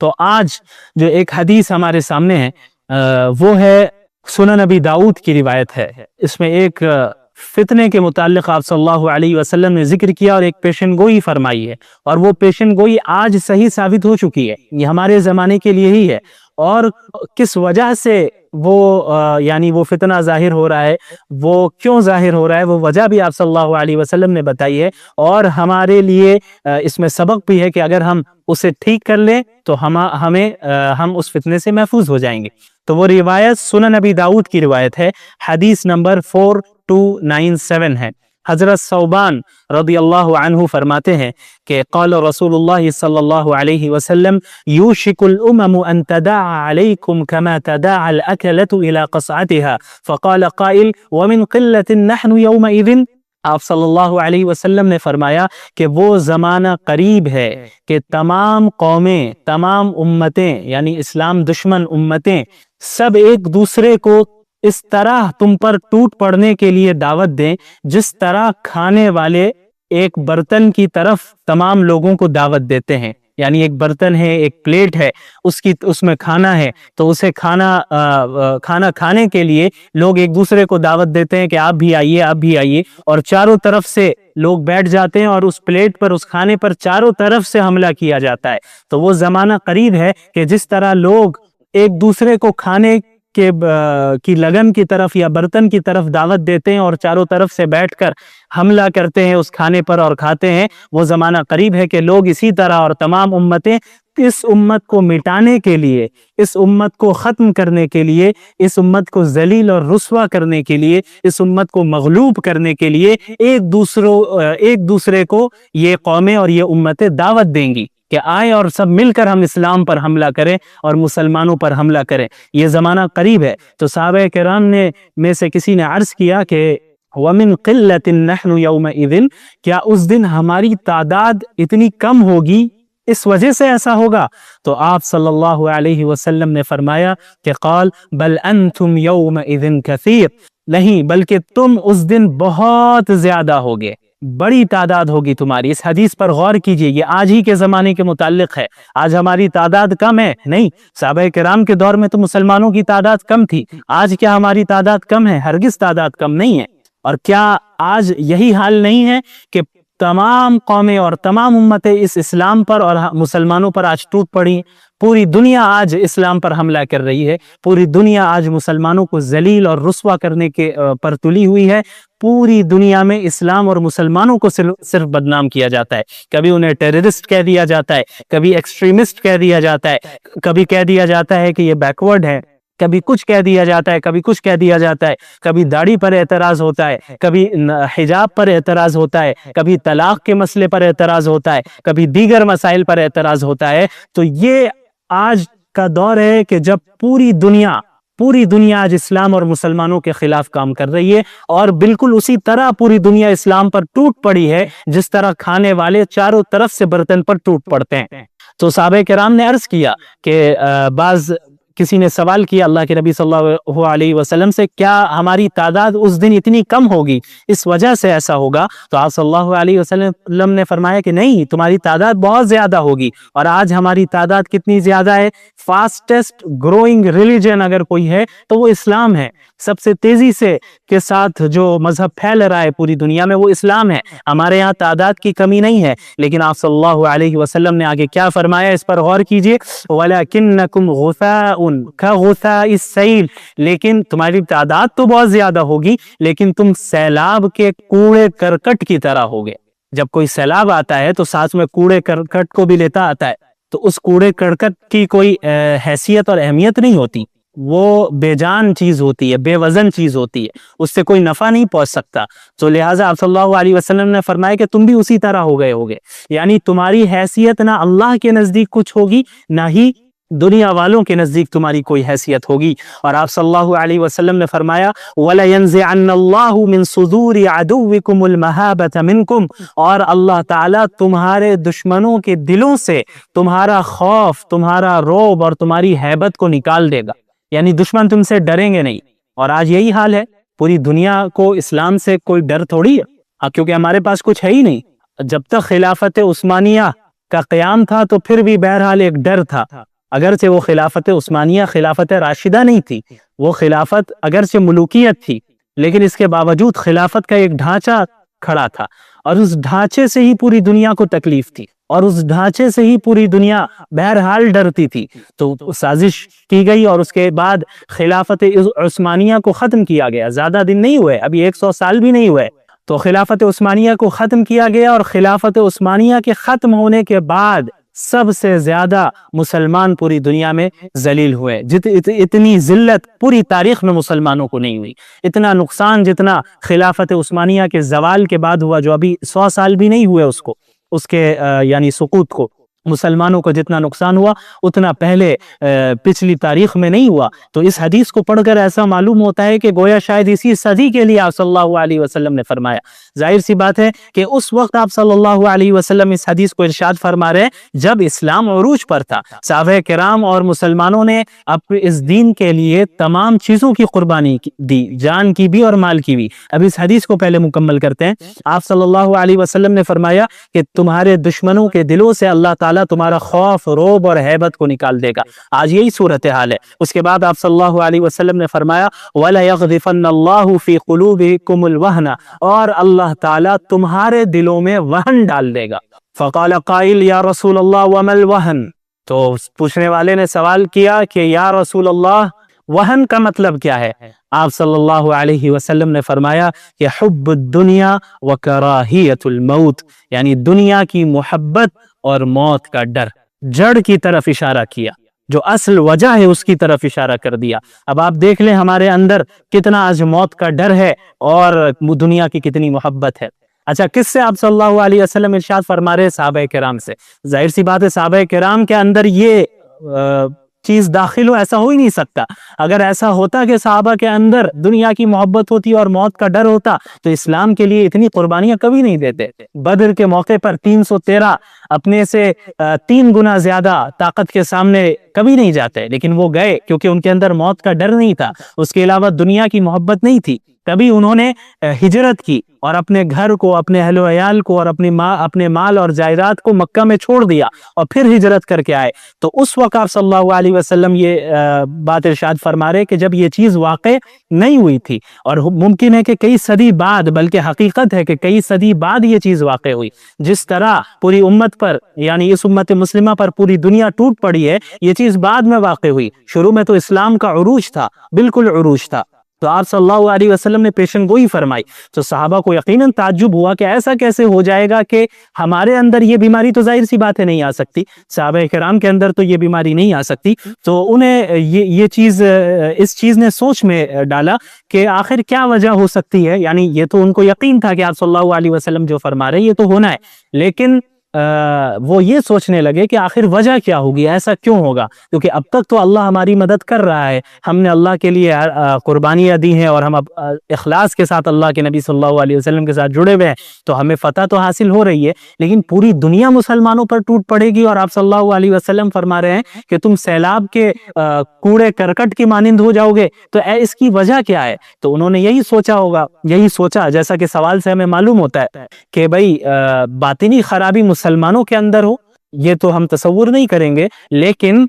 تو آج جو ایک حدیث ہمارے سامنے ہے وہ ہے سنن نبی داؤد کی روایت ہے. اس میں ایک فتنے کے متعلق آپ صلی اللہ علیہ وسلم نے ذکر کیا اور ایک پیشن گوئی فرمائی ہے، اور وہ پیشن گوئی آج صحیح ثابت ہو چکی ہے. یہ ہمارے زمانے کے لیے ہی ہے، اور کس وجہ سے وہ فتنہ ظاہر ہو رہا ہے، وہ کیوں ظاہر ہو رہا ہے، وہ وجہ بھی آپ صلی اللہ علیہ وسلم نے بتائی ہے، اور ہمارے لیے اس میں سبق بھی ہے کہ اگر ہم اسے ٹھیک کر لیں تو ہم اس فتنے سے محفوظ ہو جائیں گے. تو وہ روایت سنن نبی داؤد کی روایت ہے، حدیث نمبر 4297 ہے. حضرت ثوبان رضی اللہ عنہ فرماتے ہیں کہ قال رسول اللہ صلی اللہ علیہ وسلم یوشک الامم ان تداعى علیکم کما تداعى الاکلۃ الى قصعتها فقال قائل ومن قلة نحن یومئذ. آپ صلی اللہ علیہ وسلم نے فرمایا کہ وہ زمانہ قریب ہے کہ تمام قومیں، تمام امتیں، یعنی اسلام دشمن امتیں، سب ایک دوسرے کو اس طرح تم پر ٹوٹ پڑنے کے لیے دعوت دیں جس طرح کھانے والے ایک برتن کی طرف تمام لوگوں کو دعوت دیتے ہیں. یعنی ایک برتن ہے، ایک پلیٹ ہے، اس میں کھانا ہے، تو اسے کھانا کھانے کے لیے لوگ ایک دوسرے کو دعوت دیتے ہیں کہ آپ بھی آئیے، آپ بھی آئیے، اور چاروں طرف سے لوگ بیٹھ جاتے ہیں اور اس پلیٹ پر، اس کھانے پر چاروں طرف سے حملہ کیا جاتا ہے. تو وہ زمانہ قریب ہے کہ جس طرح لوگ ایک دوسرے کو کھانے کی لگن کی طرف یا برتن کی طرف دعوت دیتے ہیں اور چاروں طرف سے بیٹھ کر حملہ کرتے ہیں اس کھانے پر اور کھاتے ہیں، وہ زمانہ قریب ہے کہ لوگ اسی طرح، اور تمام امتیں اس امت کو مٹانے کے لیے، اس امت کو ختم کرنے کے لیے، اس امت کو ذلیل اور رسوا کرنے کے لیے، اس امت کو مغلوب کرنے کے لیے ایک دوسرے کو یہ قومیں اور یہ امتیں دعوت دیں گی کہ آئیں اور سب مل کر ہم اسلام پر حملہ کریں اور مسلمانوں پر حملہ کریں. یہ زمانہ قریب ہے. تو صحابہ کرام میں سے کسی نے عرض کیا کہ وَمِن قِلَّةٍ نَحْنُ يَوْمَئِذٍ، کیا اس دن ہماری تعداد اتنی کم ہوگی، اس وجہ سے ایسا ہوگا؟ تو آپ صلی اللہ علیہ وسلم نے فرمایا کہ قال بل انتم یومئذ کثیر، نہیں بلکہ تم اس دن بہت زیادہ ہوگے، بڑی تعداد ہوگی تمہاری. اس حدیث پر غور کیجئے، یہ آج ہی کے زمانے کے متعلق ہے. آج ہماری تعداد کم ہے؟ نہیں، صحابہ کرام کے دور میں تو مسلمانوں کی تعداد کم تھی. آج کیا ہماری تعداد کم ہے؟ ہرگز تعداد کم نہیں ہے. اور کیا آج یہی حال نہیں ہے کہ تمام قومیں اور تمام امتیں اس اسلام پر اور مسلمانوں پر آج ٹوٹ پڑی؟ پوری دنیا آج اسلام پر حملہ کر رہی ہے، پوری دنیا آج مسلمانوں کو ذلیل اور رسوا کرنے کے پر تلی ہوئی ہے. پوری دنیا میں اسلام اور مسلمانوں کو صرف بدنام کیا جاتا ہے. کبھی انہیں ٹیررسٹ کہہ دیا جاتا ہے، کبھی ایکسٹریمسٹ کہہ دیا جاتا ہے، کبھی کہہ دیا جاتا ہے کہ یہ بیکورڈ ہے، کبھی کچھ کہہ دیا جاتا ہے، کبھی کچھ کہہ دیا جاتا ہے، کبھی داڑھی پر اعتراض ہوتا ہے، کبھی حجاب پر اعتراض ہوتا ہے، کبھی طلاق کے مسئلے پر اعتراض ہوتا ہے، کبھی دیگر مسائل پر اعتراض ہوتا ہے. تو یہ آج کا دور ہے کہ جب پوری دنیا آج اسلام اور مسلمانوں کے خلاف کام کر رہی ہے، اور بالکل اسی طرح پوری دنیا اسلام پر ٹوٹ پڑی ہے جس طرح کھانے والے چاروں طرف سے برتن پر ٹوٹ پڑتے ہیں. تو صحابہ کرام نے عرض کیا کہ کسی نے سوال کیا اللہ کے نبی صلی اللہ علیہ وسلم سے، کیا ہماری تعداد اس دن اتنی کم ہوگی، اس وجہ سے ایسا ہوگا؟ تو آپ صلی اللہ علیہ وسلم نے فرمایا کہ نہیں، تمہاری تعداد بہت زیادہ ہوگی. اور آج ہماری تعداد کتنی زیادہ ہے؟ فاسٹسٹ گروئنگ ریلیجن اگر کوئی ہے تو وہ اسلام ہے. سب سے تیزی سے کے ساتھ جو مذہب پھیل رہا ہے پوری دنیا میں وہ اسلام ہے. ہمارے ہاں تعداد کی کمی نہیں ہے، لیکن آپ صلی اللہ علیہ وسلم نے آگے کیا فرمایا، اس پر غور کیجئے. وَلَكِنَّكُمْ غُثَاءٌ كَغُثَاءِ السَّيْلِ، لیکن تمہاری تعداد تو بہت زیادہ ہوگی لیکن تم سیلاب کے کوڑے کرکٹ کی طرح ہوگے. جب کوئی سیلاب آتا ہے تو ساتھ میں کوڑے کرکٹ کو بھی لیتا آتا ہے، تو اس کوڑے کرکٹ کی کوئی حیثیت اور اہمیت نہیں ہوتی، وہ بے جان چیز ہوتی ہے، بے وزن چیز ہوتی ہے، اس سے کوئی نفع نہیں پہنچ سکتا. تو لہٰذا آپ صلی اللہ علیہ وسلم نے فرمایا کہ تم بھی اسی طرح ہو گئے ہوگے. یعنی تمہاری حیثیت نہ اللہ کے نزدیک کچھ ہوگی، نہ ہی دنیا والوں کے نزدیک تمہاری کوئی حیثیت ہوگی. اور آپ صلی اللہ علیہ وسلم نے فرمایا وَلَيَنزِعَنَّ اللَّهُ مِن صُدُورِ عَدُوِّكُمُ الْمَهَابَةَ مِنْكُمْ، اور اللہ تعالیٰ تمہارے دشمنوں کے دلوں سے تمہارا خوف، تمہارا رعب اور تمہاری ہیبت کو نکال دے گا. یعنی دشمن تم سے ڈریں گے نہیں. اور آج یہی حال ہے، پوری دنیا کو اسلام سے کوئی ڈر تھوڑی ہے، کیونکہ ہمارے پاس کچھ ہے ہی نہیں. جب تک خلافت عثمانیہ کا قیام تھا تو پھر بھی بہرحال ایک ڈر تھا، اگرچہ وہ خلافت عثمانیہ خلافت راشدہ نہیں تھی، وہ خلافت اگرچہ ملوکیت تھی، لیکن اس کے باوجود خلافت کا ایک ڈھانچہ کھڑا تھا، اور اس ڈھانچے سے ہی پوری دنیا کو تکلیف تھی، اور اس ڈھانچے سے ہی پوری دنیا بہرحال ڈرتی تھی۔ تو سازش کی گئی اور اس کے بعد خلافت عثمانیہ کو ختم کیا گیا۔ زیادہ دن نہیں ہوئے، ابھی 100 سال بھی نہیں ہوئے، تو خلافت عثمانیہ کو ختم کیا گیا، اور خلافت عثمانیہ کے ختم ہونے کے بعد سب سے زیادہ مسلمان پوری دنیا میں ذلیل ہوئے۔ اتنی ذلت پوری تاریخ میں مسلمانوں کو نہیں ہوئی، اتنا نقصان جتنا خلافت عثمانیہ کے زوال کے بعد ہوا، جو ابھی 100 سال بھی نہیں ہوئے اس کے یعنی سقوط کو، مسلمانوں کو جتنا نقصان ہوا اتنا پہلے پچھلی تاریخ میں نہیں ہوا۔ تو اس حدیث کو پڑھ کر ایسا معلوم ہوتا ہے کہ گویا شاید اسی صدی کے لیے آپ صلی اللہ علیہ وسلم نے فرمایا۔ ظاہر سی بات ہے کہ اس وقت آپ صلی اللہ علیہ وسلم اس حدیث کو ارشاد فرما رہے ہیں جب اسلام عروج پر تھا، صحابہ کرام اور مسلمانوں نے اس دین کے لیے تمام چیزوں کی قربانی دی، جان کی بھی اور مال کی بھی۔ اب اس حدیث کو پہلے مکمل کرتے ہیں۔ آپ صلی اللہ علیہ وسلم نے فرمایا کہ تمہارے دشمنوں کے دلوں سے اللہ تعالیٰ تمہارا خوف، رعب اور ہیبت کو نکال دے گا۔ آج یہی صورتحال ہے۔ اس کے بعد آپ صلی اللہ علیہ وسلم نے فرمایا وَلَيَغْذِفَنَّ اللَّهُ فِي قُلُوبِكُمُ الْوَهْنَ، اور اللہ تعالیٰ تمہارے دلوں میں وہن ڈال دے گا۔ فَقَالَ قَائِلٌ يَا رَسُولَ اللَّهِ وَمَا الْوَهْنُ، تو پوچھنے والے نے سوال کیا کہ یا رسول اللہ وہن کا مطلب کیا ہے؟ آپ صلی اللہ علیہ وسلم نے فرمایا کہ حب الدنیا وکراہیت الموت، یعنی دنیا کی محبت اور موت کا ڈر۔ جڑ کی طرف اشارہ کیا، جو اصل وجہ ہے اس کی طرف اشارہ کر دیا۔ اب آپ دیکھ لیں ہمارے اندر کتنا آج موت کا ڈر ہے اور دنیا کی کتنی محبت ہے۔ اچھا، کس سے آپ صلی اللہ علیہ وسلم ارشاد فرما رہے؟ صحابہ کرام سے۔ ظاہر سی بات ہے صحابہ کرام کے اندر یہ چیز داخل ہو، ایسا ہو ہی نہیں سکتا۔ اگر ایسا ہوتا کہ صحابہ کے اندر دنیا کی محبت ہوتی اور موت کا ڈر ہوتا تو اسلام کے لیے اتنی قربانیاں کبھی نہیں دیتے۔ بدر کے موقع پر 313 اپنے سے 3 گنا زیادہ طاقت کے سامنے کبھی نہیں جاتے، لیکن وہ گئے کیونکہ ان کے اندر موت کا ڈر نہیں تھا، اس کے علاوہ دنیا کی محبت نہیں تھی۔ کبھی انہوں نے ہجرت کی اور اپنے گھر کو، اپنے اہل و عیال کو اور اپنے مال اور جائیداد کو مکہ میں چھوڑ دیا اور پھر ہجرت کر کے آئے۔ تو اس وقت آپ صلی اللہ علیہ وسلم یہ بات ارشاد فرما رہے کہ جب یہ چیز واقع نہیں ہوئی تھی، اور ممکن ہے کہ کئی صدی بعد، بلکہ حقیقت ہے کہ کئی صدی بعد یہ چیز واقع ہوئی۔ جس طرح پوری امت پر، یعنی اس امت مسلمہ پر پوری دنیا ٹوٹ پڑی ہے، یہ چیز بعد میں واقع ہوئی۔ شروع میں تو اسلام کا عروج تھا، بالکل عروج تھا، تو آپ صلی اللہ علیہ وسلم نے پیشن گوئی فرمائی۔ تو صحابہ کو یقیناً تعجب ہوا کہ ایسا کیسے ہو جائے گا کہ ہمارے اندر یہ بیماری تو ظاہر سی بات ہے نہیں آ سکتی، صحابہ کرام کے اندر تو یہ بیماری نہیں آ سکتی۔ تو انہیں یہ چیز، اس چیز نے سوچ میں ڈالا کہ آخر کیا وجہ ہو سکتی ہے۔ یعنی یہ تو ان کو یقین تھا کہ آپ صلی اللہ علیہ وسلم جو فرما رہے یہ تو ہونا ہے، لیکن وہ یہ سوچنے لگے کہ آخر وجہ کیا ہوگی، ایسا کیوں ہوگا، کیونکہ اب تک تو اللہ ہماری مدد کر رہا ہے، ہم نے اللہ کے لیے قربانیاں دی ہیں اور ہم اب اخلاص کے ساتھ اللہ کے نبی صلی اللہ علیہ وسلم کے ساتھ جڑے ہوئے ہیں، تو ہمیں فتح تو حاصل ہو رہی ہے، لیکن پوری دنیا مسلمانوں پر ٹوٹ پڑے گی اور آپ صلی اللہ علیہ وسلم فرما رہے ہیں کہ تم سیلاب کے کوڑے کرکٹ کی مانند ہو جاؤ گے، تو اس کی وجہ کیا ہے؟ تو انہوں نے یہی سوچا ہوگا، یہی سوچا جیسا کہ سوال سے ہمیں معلوم ہوتا ہے کہ بھئی باطنی خرابی مسلمانوں کے اندر ہو، یہ تو ہم تصور نہیں کریں گے، لیکن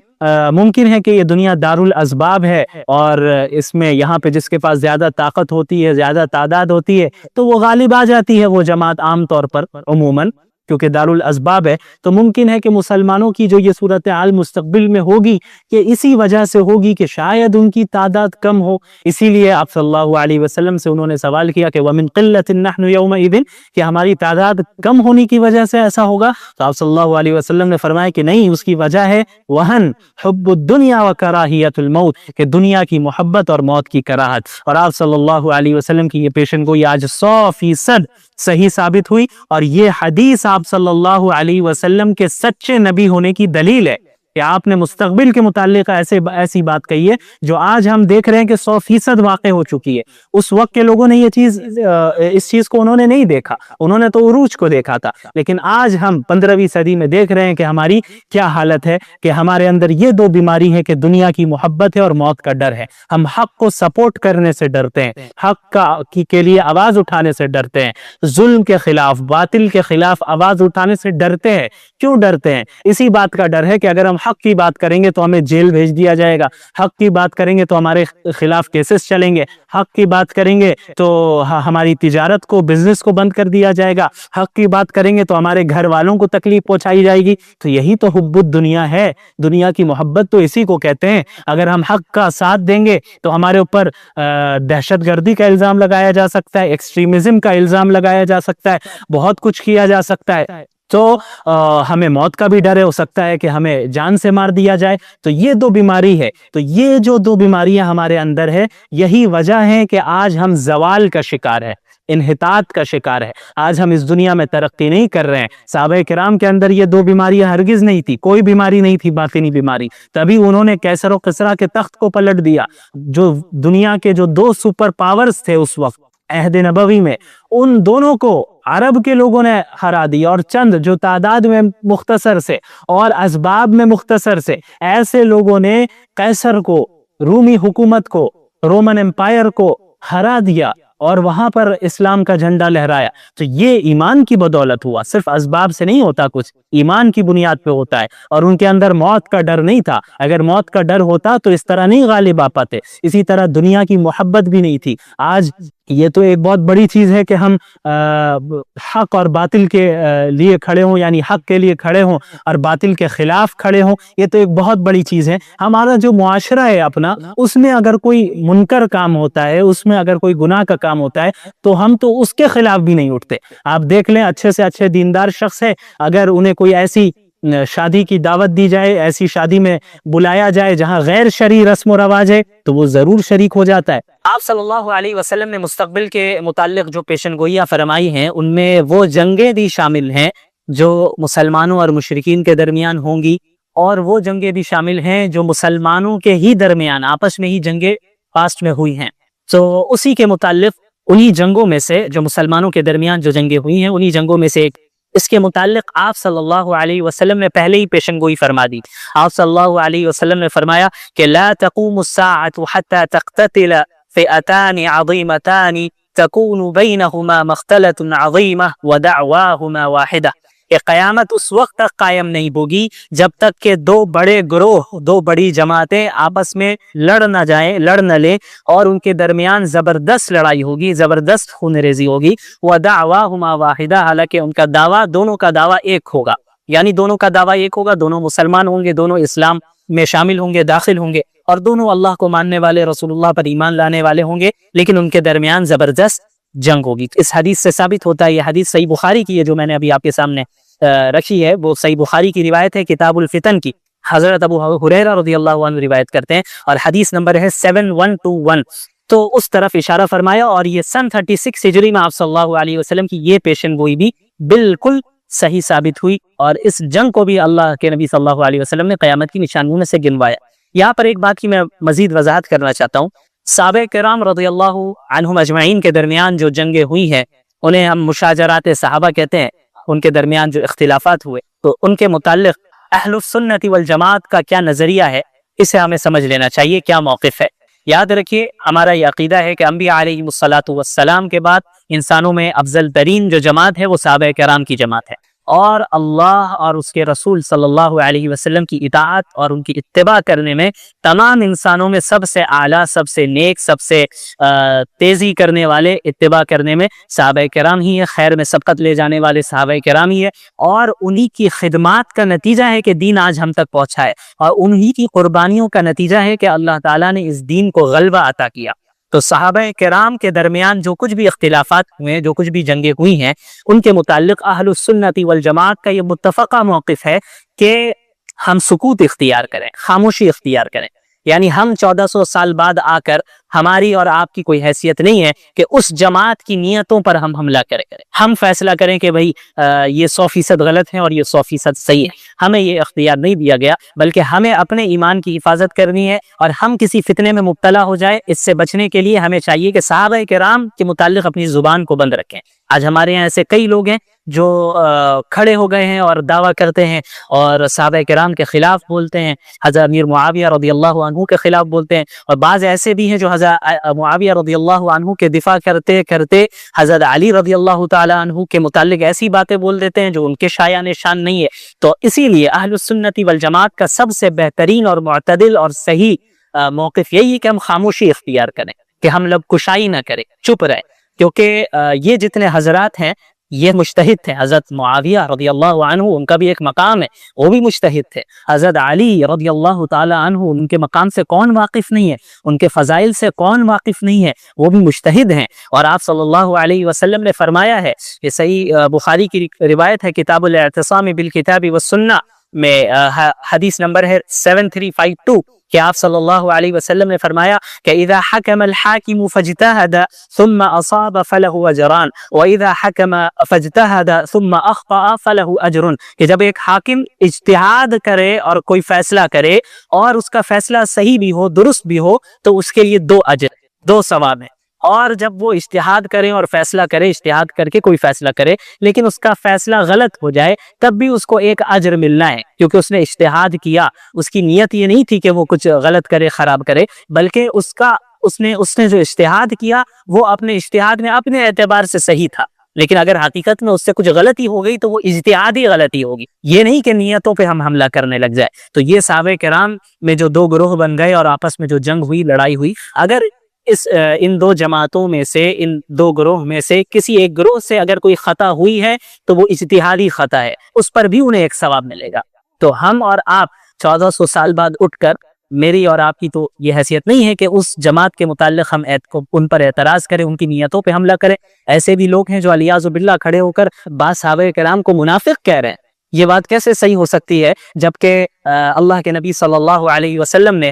ممکن ہے کہ یہ دنیا دارالاسباب ہے، اور اس میں یہاں پہ جس کے پاس زیادہ طاقت ہوتی ہے، زیادہ تعداد ہوتی ہے، تو وہ غالب آ جاتی ہے وہ جماعت عام طور پر عموماً، کیونکہ دارالاسباب ہے۔ تو ممکن ہے کہ مسلمانوں کی جو یہ صورتحال مستقبل میں ہوگی کہ اسی وجہ سے ہوگی کہ شاید ان کی تعداد کم ہو، اسی لیے آپ صلی اللہ علیہ وسلم سے انہوں نے سوال کیا کہ وَمِن قِلَّةٍ نَحْنُ يَوْمَئِذٍ، کہ ہماری تعداد کم ہونے کی وجہ سے ایسا ہوگا؟ تو آپ صلی اللہ علیہ وسلم نے فرمایا کہ نہیں، اس کی وجہ ہے وہن، حب الدنیا و کراہیت الموت، کہ دنیا کی محبت اور موت کی کراہت۔ اور آپ صلی اللہ علیہ وسلم کی یہ پیشن گوئی آج 100% صحیح ثابت ہوئی، اور یہ حدیث آپ صلی اللہ علیہ وسلم کے سچے نبی ہونے کی دلیل ہے کہ آپ نے مستقبل کے متعلق ایسی بات کہی ہے جو آج ہم دیکھ رہے ہیں کہ 100% واقع ہو چکی ہے۔ اس وقت کے لوگوں نے اس چیز کو انہوں نے نہیں دیکھا، انہوں نے تو عروج کو دیکھا تھا، لیکن آج ہم 15ویں صدی میں دیکھ رہے ہیں کہ ہماری کیا حالت ہے، کہ ہمارے اندر یہ 2 بیماری ہے کہ دنیا کی محبت ہے اور موت کا ڈر ہے۔ ہم حق کو سپورٹ کرنے سے ڈرتے ہیں، حق کے لیے آواز اٹھانے سے ڈرتے ہیں، ظلم کے خلاف، باطل کے خلاف آواز اٹھانے سے ڈرتے ہیں۔ کیوں ڈرتے ہیں؟ اسی بات کا ڈر ہے کہ اگر ہم حق کی بات کریں گے تو ہمیں جیل بھیج دیا جائے گا، حق کی بات کریں گے تو ہمارے خلاف کیسز چلیں گے، حق کی بات کریں گے تو ہماری تجارت کو، بزنس کو بند کر دیا جائے گا، حق کی بات کریں گے تو ہمارے گھر والوں کو تکلیف پہنچائی جائے گی۔ تو یہی تو حب الدنیا ہے، دنیا کی محبت تو اسی کو کہتے ہیں۔ اگر ہم حق کا ساتھ دیں گے تو ہمارے اوپر دہشت گردی کا الزام لگایا جا سکتا ہے، ایکسٹریمزم کا الزام لگایا جا سکتا ہے، بہت کچھ کیا جا سکتا ہے، تو ہمیں موت کا بھی ڈر ہو سکتا ہے کہ ہمیں جان سے مار دیا جائے۔ تو یہ دو بیماری ہے، تو یہ جو دو بیماریاں ہمارے اندر ہے، یہی وجہ ہے کہ آج ہم زوال کا شکار ہے، انحطاط کا شکار ہے، آج ہم اس دنیا میں ترقی نہیں کر رہے ہیں۔ صحابہ کرام کے اندر یہ دو بیماریاں ہرگز نہیں تھی، کوئی بیماری نہیں تھی باطنی بیماری، تبھی انہوں نے کیسر و قسرا کے تخت کو پلٹ دیا۔ جو دنیا کے جو دو سپر پاورز تھے اس وقت عہد نبوی میں، ان دونوں کو عرب کے لوگوں نے ہرا دیا، اور چند جو تعداد میں مختصر سے اور اسباب میں مختصر سے ایسے لوگوں نے قیصر کو، رومی حکومت کو، رومن امپائر کو ہرا دیا اور وہاں پر اسلام کا جھنڈا لہرایا۔ تو یہ ایمان کی بدولت ہوا، صرف اسباب سے نہیں ہوتا کچھ، ایمان کی بنیاد پہ ہوتا ہے۔ اور ان کے اندر موت کا ڈر نہیں تھا، اگر موت کا ڈر ہوتا تو اس طرح نہیں غالب آ پاتے۔ اسی طرح دنیا کی محبت بھی نہیں تھی۔ آج یہ تو ایک بہت بڑی چیز ہے کہ ہم حق اور باطل کے لیے کھڑے ہوں، یعنی حق کے لیے کھڑے ہوں اور باطل کے خلاف کھڑے ہوں، یہ تو ایک بہت بڑی چیز ہے۔ ہمارا جو معاشرہ ہے اپنا، اس میں اگر کوئی منکر کام ہوتا ہے، اس میں اگر کوئی گناہ کا کام ہوتا ہے تو ہم تو اس کے خلاف بھی نہیں اٹھتے۔ آپ دیکھ لیں، اچھے سے اچھے دیندار شخص ہے، اگر انہیں کوئی ایسی شادی کی دعوت دی جائے، ایسی شادی میں بلایا جائے جہاں غیر شرعی رسم و رواج ہے، تو وہ ضرور شریک ہو جاتا ہے۔ آپ صلی اللہ علیہ وسلم نے مستقبل کے متعلق جو پیشن گوئیاں فرمائی ہیں، ان میں وہ جنگیں بھی شامل ہیں جو مسلمانوں اور مشرکین کے درمیان ہوں گی، اور وہ جنگیں بھی شامل ہیں جو مسلمانوں کے ہی درمیان آپس میں ہی جنگیں پاسٹ میں ہوئی ہیں۔ تو اسی کے متعلق انہی جنگوں میں سے، جو مسلمانوں کے درمیان جو جنگیں ہوئی ہیں، انہی جنگوں میں سے ایک، اس کے متعلق آپ صلی اللہ علیہ وسلم نے پہلے ہی پیشن گوئی فرما دی۔ آپ صلی اللہ علیہ وسلم نے فرمایا کہ لا تقوم الساعة حتى تقتتل فئتان عظیمتان تكون بینہما مختلة عظیمہ ودعواہما واحدہ، کہ قیامت اس وقت تک قائم نہیں ہوگی جب تک کہ دو بڑے گروہ، دو بڑی جماعتیں آپس میں لڑ نہ لیں، اور ان کے درمیان زبردست لڑائی ہوگی، زبردست خون ریزی ہوگی۔ وَدَعْوَاهُمَا وَاحِدَةٌ، حالانکہ ان کا دعویٰ، دونوں کا دعویٰ ایک ہوگا، یعنی دونوں کا دعویٰ ایک ہوگا، دونوں مسلمان ہوں گے، دونوں اسلام میں شامل ہوں گے، داخل ہوں گے، اور دونوں اللہ کو ماننے والے، رسول اللہ پر ایمان لانے والے ہوں گے، لیکن ان کے درمیان زبردست جنگ ہوگی۔ اس حدیث سے ثابت ہوتا ہے، یہ حدیث صحیح بخاری کی ہے جو میں نے ابھی آپ کے سامنے رکھی ہے، وہ صحیح بخاری کی روایت ہے، کتاب الفتن کی، حضرت ابو ہریرہ رضی اللہ عنہ روایت کرتے ہیں، اور حدیث نمبر ہے 7121۔ تو اس طرف اشارہ فرمایا، اور یہ سن 36 ہجری میں آپ صلی اللہ علیہ وسلم کی یہ پیشن گوئی بھی بالکل صحیح ثابت ہوئی، اور اس جنگ کو بھی اللہ کے نبی صلی اللہ علیہ وسلم نے قیامت کی نشانیوں میں سے گنوایا۔ یہاں پر ایک بات کی میں مزید وضاحت کرنا چاہتا ہوں، صحابہ کرام رضی اللہ عنہم اجمعین کے درمیان جو جنگیں ہوئی ہیں، انہیں ہم مشاجرات صحابہ کہتے ہیں، ان کے درمیان جو اختلافات ہوئے، تو ان کے متعلق اہل السنت والجماعت کا کیا نظریہ ہے، اسے ہمیں سمجھ لینا چاہیے، کیا موقف ہے۔ یاد رکھیے، ہمارا یہ عقیدہ ہے کہ انبیاء علیہ الصلاۃ والسلام کے بعد انسانوں میں افضل ترین جو جماعت ہے وہ صحابہ کرام کی جماعت ہے، اور اللہ اور اس کے رسول صلی اللہ علیہ وسلم کی اطاعت اور ان کی اتباع کرنے میں تمام انسانوں میں سب سے اعلیٰ، سب سے نیک، سب سے تیزی کرنے والے اتباع کرنے میں صحابہ کرام ہی ہے، خیر میں سبقت لے جانے والے صحابہ کرام ہی ہے، اور انہی کی خدمات کا نتیجہ ہے کہ دین آج ہم تک پہنچا ہے، اور انہی کی قربانیوں کا نتیجہ ہے کہ اللہ تعالیٰ نے اس دین کو غلبہ عطا کیا۔ تو صحابہ کرام کے درمیان جو کچھ بھی اختلافات ہوئے، جو کچھ بھی جنگیں ہوئی ہیں، ان کے متعلق اہل السنت والجماعت کا یہ متفقہ موقف ہے کہ ہم سکوت اختیار کریں، خاموشی اختیار کریں، یعنی ہم 1400 سال بعد آ کر ہماری اور آپ کی کوئی حیثیت نہیں ہے کہ اس جماعت کی نیتوں پر ہم حملہ کریں، ہم فیصلہ کریں کہ بھئی یہ 100% غلط ہے اور یہ 100% صحیح ہے۔ ہمیں یہ اختیار نہیں دیا گیا، بلکہ ہمیں اپنے ایمان کی حفاظت کرنی ہے، اور ہم کسی فتنے میں مبتلا ہو جائے، اس سے بچنے کے لیے ہمیں چاہیے کہ صحابہ کرام کے متعلق اپنی زبان کو بند رکھیں۔ آج ہمارے یہاں ایسے کئی لوگ ہیں جو کھڑے ہو گئے ہیں اور دعویٰ کرتے ہیں اور صحابہ کرام کے خلاف بولتے ہیں، حضرت امیر معاویہ رضی اللہ عنہ کے خلاف بولتے ہیں، اور بعض ایسے بھی ہیں جو معاویہ رضی اللہ عنہ کے دفاع کرتے کرتے حضرت علی رضی اللہ تعالیٰ عنہ کے متعلق ایسی باتیں بول دیتے ہیں جو ان کے شایان شان نہیں ہے. تو اسی لیے اہل السنت والجماعت کا سب سے بہترین اور معتدل اور صحیح موقف یہی ہے کہ ہم خاموشی اختیار کریں، کہ ہم لب کشائی نہ کریں، چپ رہیں. کیونکہ یہ جتنے حضرات ہیں یہ مجتہد تھے. حضرت معاویہ رضی اللہ عنہ ان کا بھی ایک مقام ہے، وہ بھی مجتہد تھے. حضرت علی رضی اللہ تعالی عنہ ان کے مقام سے کون واقف نہیں ہے، ان کے فضائل سے کون واقف نہیں ہے، وہ بھی مجتہد ہیں. اور آپ صلی اللہ علیہ وسلم نے فرمایا ہے، یہ صحیح بخاری کی روایت ہے کتاب الاعتصام بالکتاب والسنہ میں، حدیث نمبر ہے 7352، کہ آپ صلی اللہ علیہ وسلم نے فرمایا کہ اذا حکم الحاکم فاجتہد ثم اصاب فلہ اجران واذا حکم فاجتہد ثم اخطأ فلہ اجر، کہ جب ایک حاکم اجتہاد کرے اور کوئی فیصلہ کرے اور اس کا فیصلہ صحیح بھی ہو، درست بھی ہو، تو اس کے لیے 2 اجر، 2 ثواب ہیں. اور جب وہ اجتہاد کریں اور فیصلہ کرے، اجتہاد کر کے کوئی فیصلہ کرے لیکن اس کا فیصلہ غلط ہو جائے، تب بھی اس کو 1 اجر ملنا ہے، کیونکہ اس نے اجتہاد کیا. اس کی نیت یہ نہیں تھی کہ وہ کچھ غلط کرے، خراب کرے، بلکہ اس نے جو اجتہاد کیا وہ اپنے اجتہاد میں اپنے اعتبار سے صحیح تھا. لیکن اگر حقیقت میں اس سے کچھ غلطی ہو گئی تو وہ اجتہادی غلطی ہوگی، یہ نہیں کہ نیتوں پہ ہم حملہ کرنے لگ جائے. تو یہ صحابہ کرام میں جو 2 گروہ بن گئے اور آپس میں جو جنگ ہوئی، لڑائی ہوئی، اگر ان 2 جماعتوں میں سے، ان 2 گروہ میں سے کسی ایک گروہ سے اگر کوئی خطا ہوئی ہے تو وہ اجتہادی خطا ہے، اس پر بھی انہیں 1 ثواب ملے گا. تو ہم اور آپ 1400 سال بعد اٹھ کر، میری اور آپ کی تو یہ حیثیت نہیں ہے کہ اس جماعت کے متعلق ہم ان پر اعتراض کریں، ان کی نیتوں پہ حملہ کریں. ایسے بھی لوگ ہیں جو علیاذ باللہ کھڑے ہو کر بعض صحابہ کرام کو منافق کہہ رہے ہیں. یہ بات کیسے صحیح ہو سکتی ہے جبکہ اللہ کے نبی صلی اللہ علیہ وسلم نے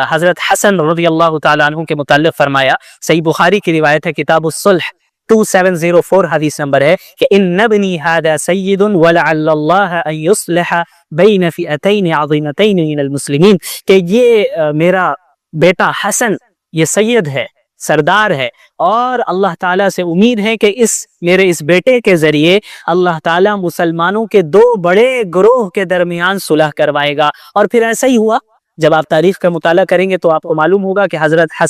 حضرت حسن رضی اللہ تعالیٰ عنہ کے متعلق فرمایا، صحیح بخاری کی روایت ہے کتاب الصلح 2704 حدیث نمبر ہے، کہ ان ابنی ھذا سید ولعل اللہ ان یصلح بین فئتین عظیمتین من المسلمین، کہ یہ میرا بیٹا حسن یہ سید ہے، سردار ہے، اور اللہ تعالیٰ سے امید ہے کہ میرے اس بیٹے کے ذریعے اللہ تعالیٰ مسلمانوں کے 2 بڑے گروہ کے درمیان صلح کروائے گا. اور پھر ایسا ہی ہوا. جب آپ تاریخ کا مطالعہ کریں گے تو آپ کو معلوم ہوگا کہ حضرت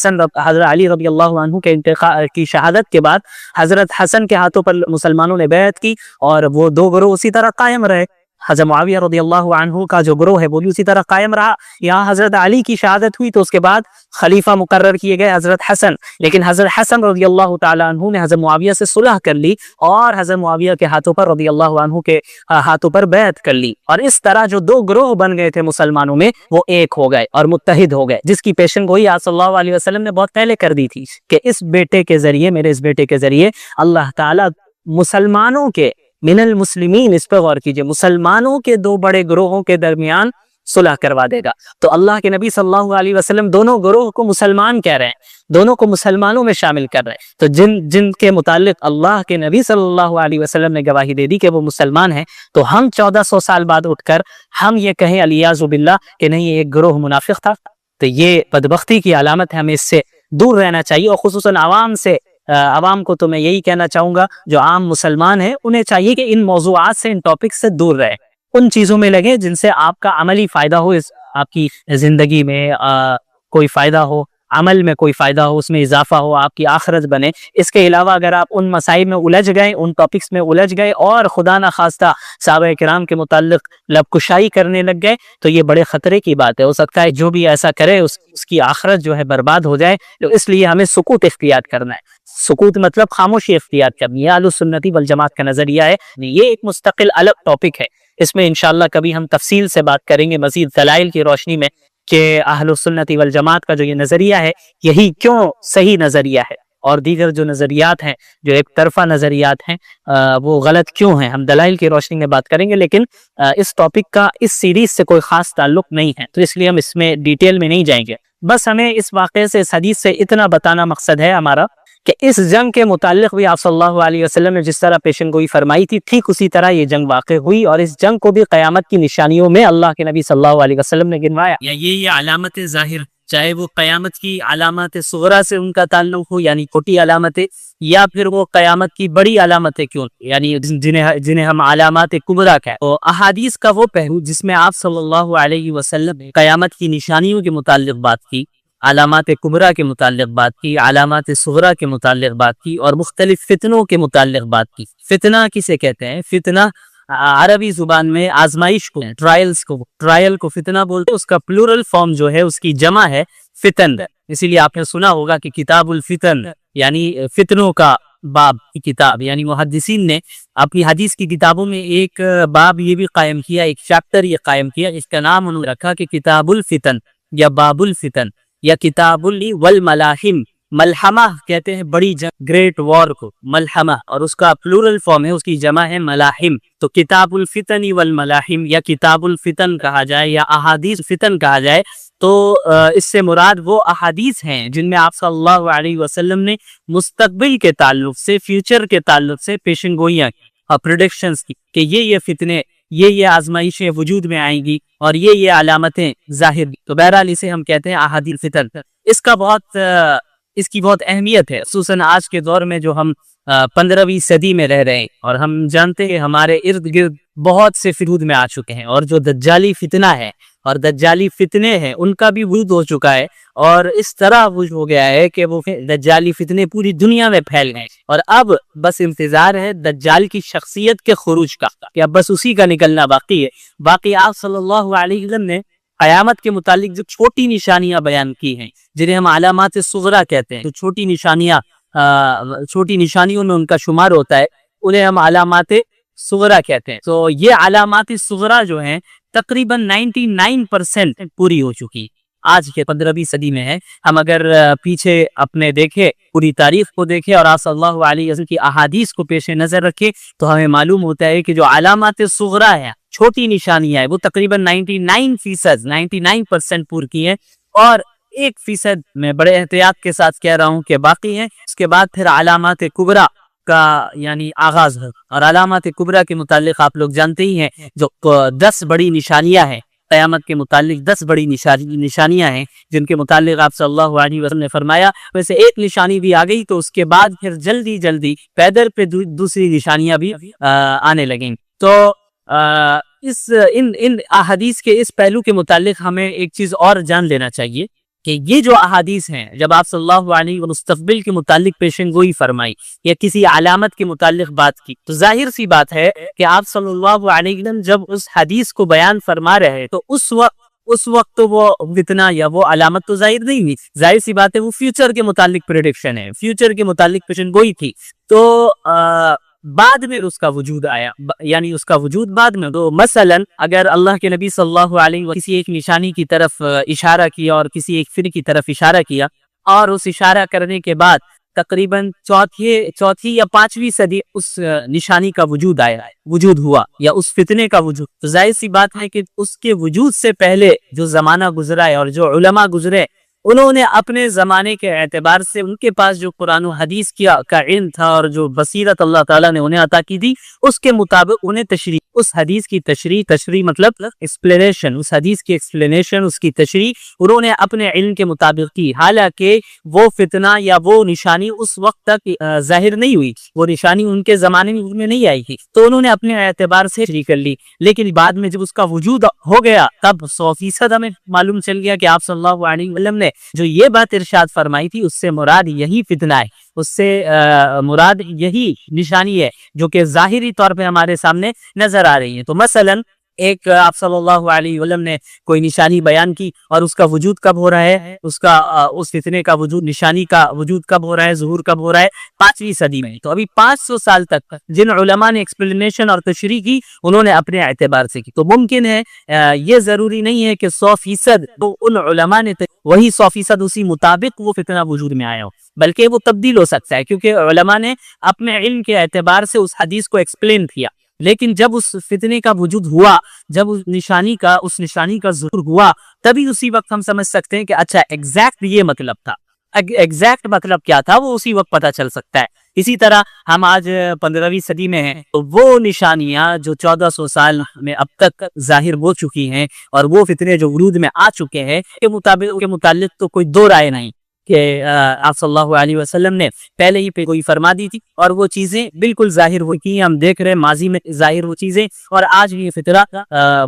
علی رضی اللہ عنہ کے انتقال کی شہادت کے بعد حضرت حسن کے ہاتھوں پر مسلمانوں نے بیعت کی، اور وہ 2 گروہ اسی طرح قائم رہے. حضرت معاویہ رضی اللہ عنہ کا جو گروہ ہے وہ بھی اسی طرح قائم رہا. یہاں حضرت علی کی شہادت ہوئی تو اس کے بعد خلیفہ مقرر کیے گئے حضرت حسن، لیکن حضرت حسن رضی اللہ تعالی عنہ نے حضرت معاویہ سے صلح کر لی اور حضرت معاویہ کے ہاتھوں پر رضی اللہ عنہ کے ہاتھوں پر بیعت کر لی، اور اس طرح جو 2 گروہ بن گئے تھے مسلمانوں میں وہ ایک ہو گئے اور متحد ہو گئے، جس کی پیشن گوئی آپ صلی اللہ علیہ وسلم نے بہت پہلے کر دی تھی کہ اس بیٹے کے ذریعے، میرے اس بیٹے کے ذریعے اللہ تعالی مسلمانوں کے، من المسلمین، اس پہ غور کیجئے، مسلمانوں کے 2 بڑے گروہوں کے درمیان صلح کروا دے گا. تو اللہ کے نبی صلی اللہ علیہ وسلم دونوں گروہ کو مسلمان کہہ رہے ہیں، دونوں کو مسلمانوں میں شامل کر رہے ہیں. تو جن کے متعلق اللہ کے نبی صلی اللہ علیہ وسلم نے گواہی دے دی کہ وہ مسلمان ہیں، تو ہم 1400 سال بعد اٹھ کر ہم یہ کہیں علیاذ باللہ کہ نہیں ایک گروہ منافق تھا، تو یہ بدبختی کی علامت ہے. ہمیں اس سے دور رہنا چاہیے، اور خصوصاً عوام کو تو میں یہی کہنا چاہوں گا، جو عام مسلمان ہیں انہیں چاہیے کہ ان موضوعات سے، ان ٹاپکس سے دور رہے، ان چیزوں میں لگے جن سے آپ کا عملی فائدہ ہو، آپ کی زندگی میں کوئی فائدہ ہو، عمل میں کوئی فائدہ ہو، اس میں اضافہ ہو، آپ کی آخرت بنے. اس کے علاوہ اگر آپ ان مسائل میں الجھ گئے، ان ٹاپکس میں الجھ گئے اور خدا نہ خواستہ صحابہ کرام کے متعلق لب کشائی کرنے لگ گئے تو یہ بڑے خطرے کی بات ہے. ہو سکتا ہے جو بھی ایسا کرے اس کی آخرت جو ہے برباد ہو جائے. تو اس لیے ہمیں سکوت اختیار کرنا ہے. سکوت مطلب خاموشی اختیار کرنی ہے. اہل السنت والجماعت کا نظریہ ہے. یہ ایک مستقل الگ ٹاپک ہے، اس میں انشاءاللہ کبھی ہم تفصیل سے بات کریں گے مزید دلائل کی روشنی میں کہ اہل السنت والجماعت کا جو یہ نظریہ ہے یہی کیوں صحیح نظریہ ہے، اور دیگر جو نظریات ہیں، جو ایک طرفہ نظریات ہیں، وہ غلط کیوں ہیں. ہم دلائل کی روشنی میں بات کریں گے، لیکن اس ٹاپک کا اس سیریز سے کوئی خاص تعلق نہیں ہے، تو اس لیے ہم اس میں ڈیٹیل میں نہیں جائیں گے. بس ہمیں اس واقعے سے، اس حدیث سے اتنا بتانا مقصد ہے ہمارا کہ اس جنگ کے متعلق بھی آپ صلی اللہ علیہ وسلم نے جس طرح پیشن گوئی فرمائی تھی، ٹھیک اسی طرح یہ جنگ واقع ہوئی، اور اس جنگ کو بھی قیامت کی نشانیوں میں اللہ کے نبی صلی اللہ علیہ وسلم نے گنوایا. یہ علامت ظاہر، چاہے وہ قیامت کی علامات صغرا سے ان کا تعلق ہو یعنی چھوٹی علامتیں، یا پھر وہ قیامت کی بڑی علامتیں کیوں یعنی جنہیں ہم علامات کبریٰ کہیں. تو احادیث کا وہ پہلو جس میں آپ صلی اللہ علیہ وسلم نے قیامت کی نشانیوں کے متعلق بات کی، علامات کبریٰ کے متعلق بات کی، علامات صغریٰ کے متعلق بات کی، اور مختلف فتنوں کے متعلق بات کی۔ فتنہ کسے کہتے ہیں؟ فتنہ عربی زبان میں آزمائش کو، ٹرائل کو فتنہ بولتے ہیں۔ اس کا پلورل فارم جو ہے اس کی جمع ہے فتن، اسی لیے آپ نے سنا ہوگا کہ کتاب الفتن یعنی فتنوں کا باب کی کتاب، یعنی محدثین نے اپنی حدیث کی کتابوں میں ایک باب یہ بھی قائم کیا، ایک چیپٹر یہ قائم کیا، اس کا نام انہوں نے رکھا کہ کتاب الفتن یا باب الفتن یا کتاب والملاحم۔ ملحمہ کہتے ہیں بڑی جنگ، گریٹ وار کو ملحمہ، اور اس کا پلورل فارم ہے، اس کی جمع ہے ملاحم۔ تو کتاب الفتن والملاحم یا کتاب الفتن کہا جائے یا احادیث فتن کہا جائے تو اس سے مراد وہ احادیث ہیں جن میں آپ صلی اللہ علیہ وسلم نے مستقبل کے تعلق سے، فیوچر کے تعلق سے پیشن گوئیاں کی اور پریڈکشنز کی کہ یہ فتنے، یہ آزمائشیں وجود میں آئیں گی اور یہ علامتیں ظاہر۔ تو بہرحال اسے ہم کہتے ہیں احادیث فتن۔ اس کی بہت اہمیت ہے، خصوصاً آج کے دور میں جو ہم 15ویں صدی میں رہ رہے ہیں، اور ہم جانتے ہیں ہمارے ارد گرد بہت سے فرود میں آ چکے ہیں، اور جو دجالی فتنہ ہے اور دجالی فتنے ہیں ان کا بھی وجود ہو چکا ہے، اور اس طرح وجود ہو گیا ہے کہ وہ دجالی فتنے پوری دنیا میں پھیل گئے، اور اب بس انتظار ہے دجال کی شخصیت کے خروج کا، کہ اب بس اسی کا نکلنا باقی ہے۔ باقی آپ صلی اللہ علیہ وسلم نے قیامت کے متعلق جو چھوٹی نشانیاں بیان کی ہیں، جنہیں ہم علامات صغریٰ کہتے ہیں، تو چھوٹی نشانیوں میں ان کا شمار ہوتا ہے، انہیں ہم علامات صغریٰ کہتے ہیں۔ تو یہ علامات صغریٰ جو ہیں تقریباً 99% پوری ہو چکی آج کے 15ویں صدی میں ہے۔ ہم اگر پیچھے اپنے دیکھیں، پوری تاریخ کو دیکھیں اور آپ صلی اللہ علیہ وسلم کی احادیث کو پیش نظر رکھیں تو ہمیں معلوم ہوتا ہے کہ جو علامات صغریٰ ہیں، چھوٹی نشانیاں ہیں، وہ تقریباً 99% پور کی ہیں، اور 1% میں بڑے احتیاط کے ساتھ کہہ رہا ہوں کہ باقی ہیں۔ اس کے بعد پھر علامات کبریٰ کا یعنی آغاز ہے، اور علامات کبریٰ کے متعلق آپ لوگ جانتے ہی ہیں، جو 10 بڑی نشانیاں ہیں قیامت کے متعلق، 10 بڑی نشانیاں ہیں جن کے متعلق آپ صلی اللہ علیہ وسلم نے فرمایا ویسے ایک نشانی بھی آ گئی تو اس کے بعد پھر جلدی پیدر پہ دوسری نشانیاں بھی آنے لگیں۔ تو ان احادیث کے اس پہلو کے متعلق ہمیں ایک چیز اور جان لینا چاہیے کہ یہ جو احادیث ہیں، جب آپ صلی اللہ علیہ وسلم مستقبل کے متعلق پیشن گوئی فرمائی یا کسی علامت کے متعلق بات کی، تو ظاہر سی بات ہے کہ آپ صلی اللہ علیہ وسلم جب اس حدیث کو بیان فرما رہے تو اس وقت تو وہ فتنہ یا وہ علامت تو ظاہر نہیں ہوئی، ظاہر سی بات ہے وہ فیوچر کے متعلق پریڈکشن ہے، فیوچر کے متعلق پیشن گوئی تھی۔ تو بعد میں اس کا وجود آیا، یعنی اس کا وجود بعد میں۔ تو مثلا اگر اللہ کے نبی صلی اللہ علیہ وسلم کسی ایک نشانی کی طرف اشارہ کیا اور کسی ایک فرقے کی طرف اشارہ کیا، اور اس اشارہ کرنے کے بعد تقریباً چوتھی یا 5ویں صدی اس نشانی کا وجود ہوا یا اس فتنے کا وجود، تو ظاہر سی بات ہے کہ اس کے وجود سے پہلے جو زمانہ گزرا ہے اور جو علماء گزرے، انہوں نے اپنے زمانے کے اعتبار سے ان کے پاس جو قرآن و حدیث کا علم تھا اور جو بصیرت اللہ تعالیٰ نے انہیں عطا کی تھی، اس کے مطابق انہیں اس حدیث کی تشریح مطلب ایکسپلینیشن، اس حدیث کی ایکسپلینیشن، اس کی تشریح انہوں نے اپنے علم کے مطابق کی، حالانکہ وہ فتنہ یا وہ نشانی اس وقت تک ظاہر نہیں ہوئی، وہ نشانی ان کے زمانے میں نہیں آئی تھی، تو انہوں نے اپنے اعتبار سے تشریح کر لی۔ لیکن بعد میں جب اس کا وجود ہو گیا تب 100% ہمیں معلوم چل گیا کہ آپ صلی اللہ علیہ وسلم نے جو یہ بات ارشاد فرمائی تھی اس سے مراد یہی فتنہ ہے، اس سے مراد یہی نشانی ہے جو کہ ظاہری طور پہ ہمارے سامنے نظر آ رہی ہے۔ تو مثلا ایک آپ صلی اللہ علیہ وسلم نے کوئی نشانی بیان کی اور اس کا وجود کب ہو رہا ہے، اس فتنے کا وجود، نشانی کا وجود کب ہو رہا ہے، ظہور کب ہو رہا ہے، 5ویں صدی میں۔ تو ابھی 500 سال تک جن علماء نے ایکسپلینیشن اور تشریح کی انہوں نے اپنے اعتبار سے کی۔ تو ممکن ہے یہ ضروری نہیں ہے کہ 100% تو ان علماء نے وہی 100% اسی مطابق وہ فتنہ وجود میں آیا ہو، بلکہ وہ تبدیل ہو سکتا ہے، کیونکہ علماء نے اپنے علم کے اعتبار سے اس حدیث کو ایکسپلین کیا، لیکن جب اس فتنے کا وجود ہوا، جب اس نشانی کا ظہور ہوا، تبھی اسی وقت ہم سمجھ سکتے ہیں کہ اچھا ایگزیکٹ یہ مطلب تھا، ایگزیکٹ مطلب کیا تھا وہ اسی وقت پتہ چل سکتا ہے۔ اسی طرح ہم آج 15ویں صدی میں ہیں تو وہ نشانیاں جو 1400 سال میں اب تک ظاہر ہو چکی ہیں اور وہ فتنے جو وجود میں آ چکے ہیں کے متعلق تو کوئی دو رائے نہیں کہ آپ صلی اللہ علیہ وسلم نے پہلے ہی کوئی فرما دی تھی اور وہ چیزیں بالکل ظاہر ہو کی ہیں. ہم دیکھ رہے ہیں ماضی میں ظاہر وہ چیزیں اور آج یہ فطرہ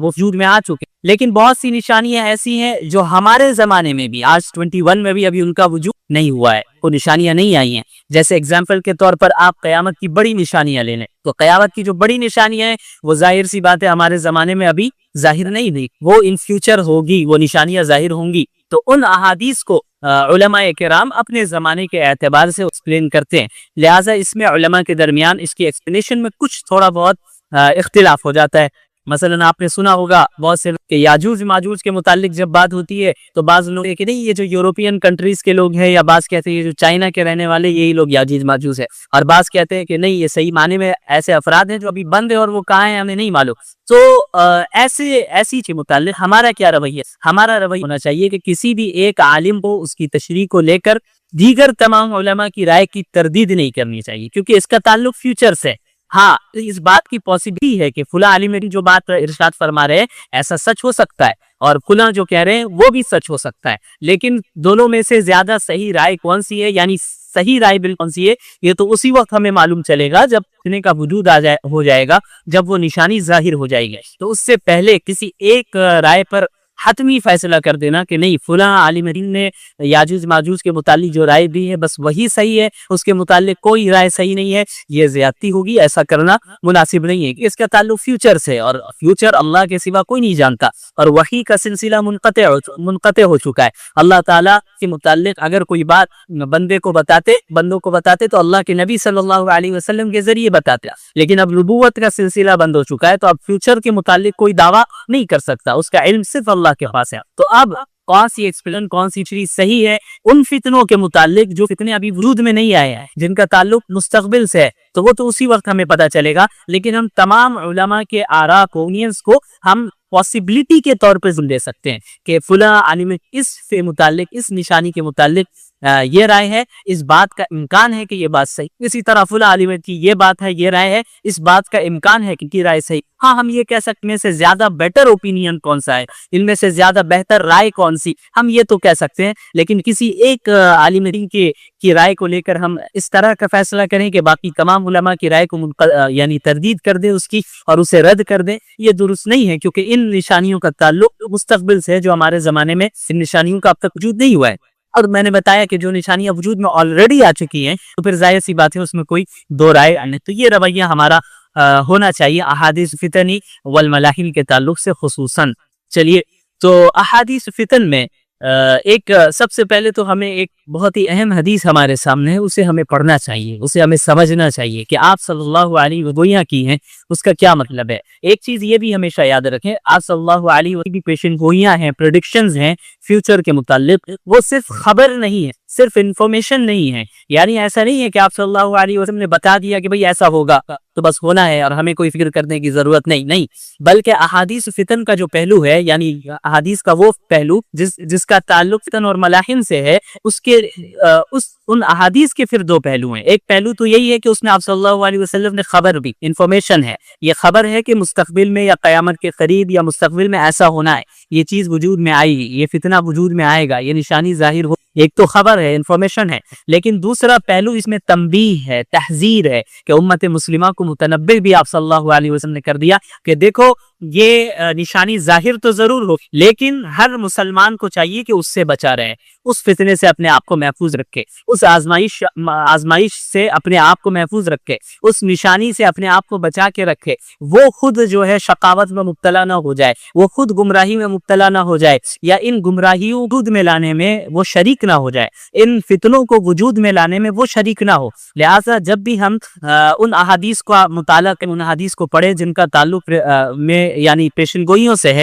وجود میں آ چکے. لیکن بہت سی نشانیاں ایسی ہیں جو ہمارے زمانے میں بھی آج 21 میں بھی ابھی ان کا وجود نہیں ہوا ہے, وہ نشانیاں نہیں آئی ہیں. جیسے اگزامپل کے طور پر آپ قیامت کی بڑی نشانیاں لے لیں تو قیامت کی جو بڑی نشانیاں ہیں وہ ظاہر سی بات ہے ہمارے زمانے میں ابھی ظاہر نہیں ہوئی, وہ ان فیوچر ہوگی, وہ نشانیاں ظاہر ہوں گی. تو ان احادیث کو علماء کرام اپنے زمانے کے اعتبار سے ایکسپلین کرتے ہیں, لہٰذا اس میں علماء کے درمیان اس کی ایکسپلینیشن میں کچھ تھوڑا بہت اختلاف ہو جاتا ہے. مثلا آپ نے سنا ہوگا بہت سے کہ یاجوج ماجوج کے متعلق جب بات ہوتی ہے تو بعض لوگ کہ نہیں یہ جو یورپین کنٹریز کے لوگ ہیں, یا بعض کہتے ہیں یہ جو چائنا کے رہنے والے یہی لوگ یاجوج ماجوج ہے, اور بعض کہتے ہیں کہ نہیں یہ صحیح معنی میں ایسے افراد ہیں جو ابھی بند ہیں اور وہ کہاں ہیں ہمیں نہیں معلوم. تو ایسی کے متعلق ہمارا کیا رویہ, ہمارا رویہ ہونا چاہیے کہ کسی بھی ایک عالم کو اس کی تشریح کو لے کر دیگر تمام علماء کی رائے کی تردید نہیں کرنی چاہیے, کیونکہ اس کا تعلق فیوچر سے. ہاں اس بات کی پاسبلٹی ہے کہ فلاں عالم جو بات ارشاد فرما رہے ہیں ایسا سچ ہو سکتا ہے, اور فلاں جو کہہ رہے ہیں وہ بھی سچ ہو سکتا ہے, لیکن دونوں میں سے زیادہ صحیح رائے کون سی ہے, یعنی صحیح رائے بالکل کون سی ہے, یہ تو اسی وقت ہمیں معلوم چلے گا جب فتنے کا وجود ہو جائے گا, جب وہ نشانی ظاہر ہو جائے گی. تو اس سے پہلے کسی ایک رائے پر حتمی فیصلہ کر دینا کہ نہیں فلاں عالم دین نے یاجوج ماجوج کے متعلق جو رائے دی ہے بس وہی صحیح ہے, اس کے متعلق کوئی رائے صحیح نہیں ہے, یہ زیادتی ہوگی, ایسا کرنا مناسب نہیں ہے. اس کا تعلق فیوچر سے, اور فیوچر اللہ کے سوا کوئی نہیں جانتا, اور وحی کا سلسلہ منقطع ہو چکا ہے. اللہ تعالیٰ کے متعلق اگر کوئی بات بندوں کو بتاتے تو اللہ کے نبی صلی اللہ علیہ وسلم کے ذریعے بتاتے, لیکن اب نبوت کا سلسلہ بند ہو چکا ہے تو اب فیوچر کے متعلق کوئی دعویٰ نہیں کر سکتا, اس کا علم صرف اللہ کے پاس ہے. تو اب کون سی ایکسپلین کون سی چیز صحیح ہے ان فتنوں کے متعلق جو فتنے ابھی وجود میں نہیں آئے ہیں, جن کا تعلق مستقبل سے ہے, تو وہ تو اسی وقت ہمیں پتہ چلے گا. لیکن ہم تمام علماء کے آراء کو اپینینز کو ہم پاسبلٹی کے طور پر دے سکتے ہیں کہ فلاں عالم اس سے متعلق اس نشانی کے متعلق یہ رائے ہے, اس بات کا امکان ہے کہ یہ بات صحیح. اسی طرح فلاں عالم کی یہ بات ہے, یہ رائے ہے, اس بات کا امکان ہے کہ یہ رائے صحیح. ہاں ہم یہ کہہ سکتے ہیں سے زیادہ بیٹر اوپینین کون سا ہے, ان میں سے زیادہ بہتر رائے کون سی, ہم یہ تو کہہ سکتے ہیں. لیکن کسی ایک عالم دین کی رائے کو لے کر ہم اس طرح کا فیصلہ کریں کہ باقی تمام علماء کی رائے کو یعنی تردید کر دیں اس کی اور اسے رد کر دیں, یہ درست نہیں ہے. کیونکہ ان نشانیوں کا تعلق مستقبل سے ہے جو ہمارے زمانے میں ان نشانیوں کا اب تک وجود نہیں ہوا ہے. اور میں نے بتایا کہ جو نشانیاں وجود میں آلریڈی آ چکی ہیں تو پھر ظاہر سی بات ہے اس میں کوئی دو رائے نہیں. تو یہ رویہ ہمارا ہونا چاہیے احادیث فتنی والملاحم کے تعلق سے خصوصاً. چلیے تو احادیث فتن میں ایک سب سے پہلے تو ہمیں ایک بہت ہی اہم حدیث ہمارے سامنے ہے, اسے ہمیں پڑھنا چاہیے, اسے ہمیں سمجھنا چاہیے کہ آپ صلی اللہ علیہ وسلم کی ہیں اس کا کیا مطلب ہے. ایک چیز یہ بھی ہمیشہ یاد رکھیں, آپ صلی اللہ علیہ وسلم کی پیشن گوئیاں ہیں, پریڈکشنز ہیں فیوچر کے متعلق, وہ صرف خبر نہیں ہے, صرف انفارمیشن نہیں ہے. یعنی ایسا نہیں ہے کہ آپ صلی اللہ علیہ وسلم نے بتا دیا کہ بھئی ایسا ہوگا تو بس ہونا ہے اور ہمیں کوئی فکر کرنے کی ضرورت نہیں, بلکہ احادیث فتن کا جو پہلو ہے, یعنی احادیث کا وہ پہلو جس کا تعلق فتن اور ملاحم سے ہے, ان احادیث کے پھر دو پہلو ہیں. ایک پہلو تو یہی ہے کہ اس میں آپ صلی اللہ علیہ وسلم نے خبر بھی, انفارمیشن ہے, یہ خبر ہے کہ مستقبل میں یا قیامت کے قریب یا مستقبل میں ایسا ہونا ہے, یہ چیز وجود میں آئے گی, یہ فتنہ وجود میں آئے گا, یہ نشانی ظاہر ہو. ایک تو خبر ہے, انفارمیشن ہے, لیکن دوسرا پہلو اس میں تنبیہ ہے, تحذیر ہے کہ امت مسلمہ کو متنبہ بھی آپ صلی اللہ علیہ وسلم نے کر دیا کہ دیکھو یہ نشانی ظاہر تو ضرور ہو, لیکن ہر مسلمان کو چاہیے کہ اس سے بچا رہے, اس فتنے سے اپنے آپ کو محفوظ رکھے, اس آزمائش سے اپنے آپ کو محفوظ رکھے, اس نشانی سے اپنے آپ کو بچا کے رکھے. وہ خود جو ہے شقاوت میں مبتلا نہ ہو جائے, وہ خود گمراہی میں مبتلا نہ ہو جائے, یا ان گمراہیوں وجود میں لانے میں وہ شریک نہ ہو جائے, ان فتنوں کو وجود میں لانے میں وہ شریک نہ ہو. لہٰذا جب بھی ہم ان احادیث کا مطالعہ کریں, ان احادیث کو پڑھیں جن کا تعلق میں یعنی پیشن گوئیوں سے ہے,